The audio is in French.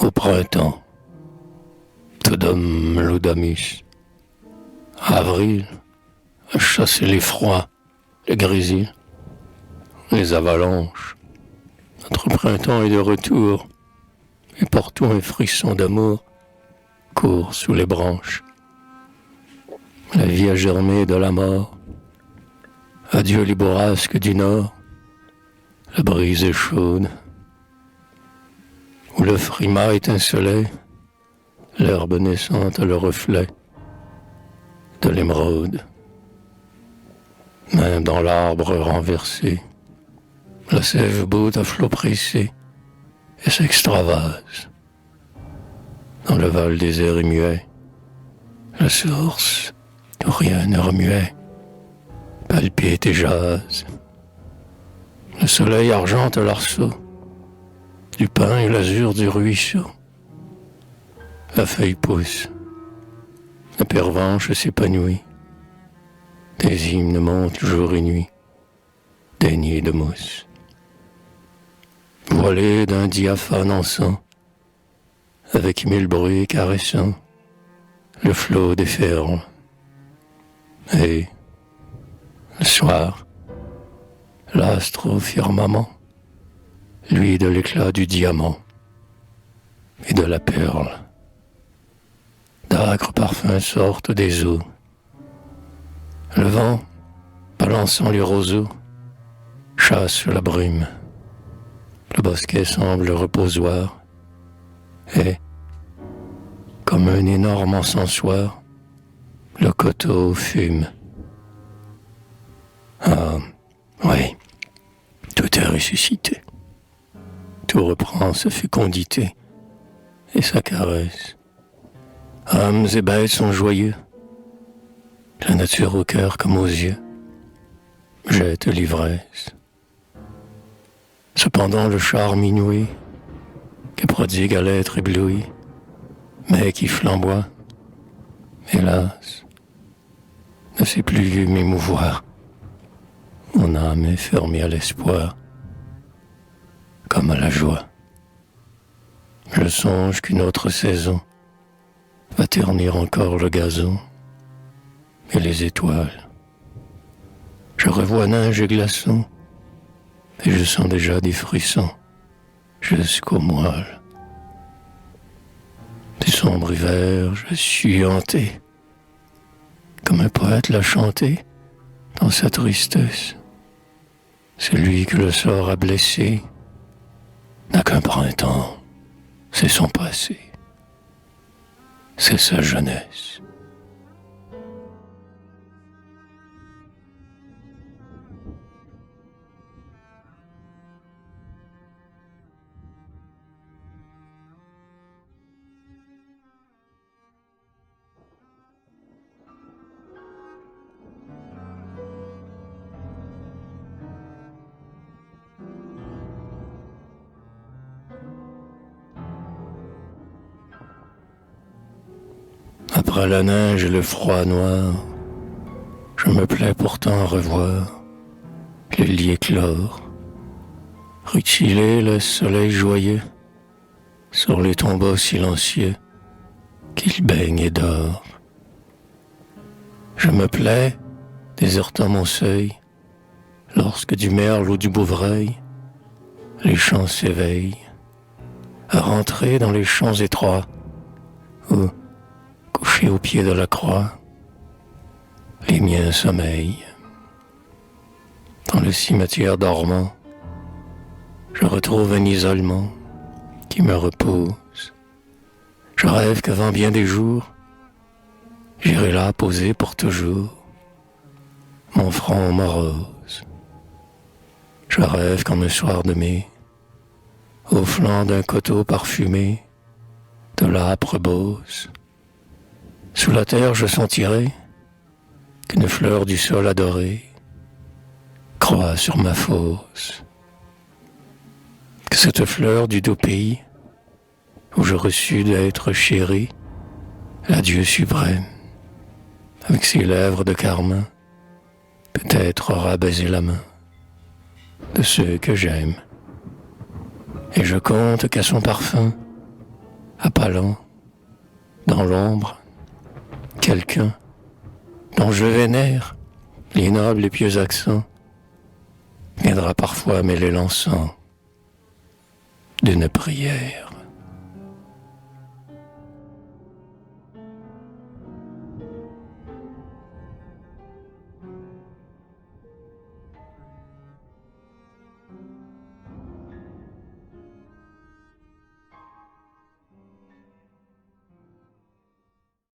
Au printemps, Todum Laudamus. Avril, à chasser les froids, les grésilles, les avalanches. Notre printemps est de retour, et partout un frisson d'amour court sous les branches. La vie a germé de la mort. Adieu les bourrasques du nord. La brise est chaude. Où le frimas étincelait, l'herbe naissante le reflet de l'émeraude. Même dans l'arbre renversé, la sève bout à flot pressé et s'extravase. Dans le val désert et muet, la source où rien ne remuait, palpite et jase. Le soleil argente l'arceau, du pain et l'azur du ruisseau. La feuille pousse, la pervenche s'épanouit, des hymnes montent jour et nuit, des nids de mousse. Voilés d'un diaphane encens, avec mille bruits caressants, le flot déferle. Et, le soir, l'astre au firmament, lui de l'éclat du diamant et de la perle. D'âcres parfums sortent des eaux. Le vent, balançant les roseaux, chasse la brume. Le bosquet semble reposoir et, comme un énorme encensoir, le coteau fume. Ah, oui, tout est ressuscité. Tout reprend sa fécondité et sa caresse. Hommes et bêtes sont joyeux. La nature au cœur comme aux yeux jette l'ivresse. Cependant le charme inouï que prodigue à l'être ébloui, mais qui flamboie, hélas, ne sait plus m'émouvoir. Mon âme est fermée à l'espoir, comme à la joie. Je songe qu'une autre saison va ternir encore le gazon et les étoiles. Je revois neige et glaçons, et je sens déjà des frissons jusqu'au moelle. Du sombre hiver, je suis hanté, comme un poète l'a chanté dans sa tristesse. Celui que le sort a blessé n'a qu'un printemps, c'est son passé, c'est sa jeunesse. Après la neige et le froid noir, je me plais pourtant à revoir les lits éclore, rutiler le soleil joyeux sur les tombeaux silencieux qu'il baigne et dort. Je me plais, désertant mon seuil, lorsque du merle ou du bouvreuil, les champs s'éveillent, à rentrer dans les champs étroits où, couché au pied de la croix, les miens sommeillent. Dans le cimetière dormant, je retrouve un isolement qui me repose. Je rêve qu'avant bien des jours, j'irai là poser pour toujours mon front morose. Je rêve qu'en un soir de mai, au flanc d'un coteau parfumé de l'âpre Beauce, sous la terre je sentirai qu'une fleur du sol adoré croît sur ma fosse. Que cette fleur du doux pays où je reçus d'être chéri, l'adieu suprême, avec ses lèvres de carmin, peut-être aura baisé la main de ceux que j'aime. Et je compte qu'à son parfum, appalant, dans l'ombre, quelqu'un dont je vénère les nobles et pieux accents, viendra parfois mêler l'encens d'une prière.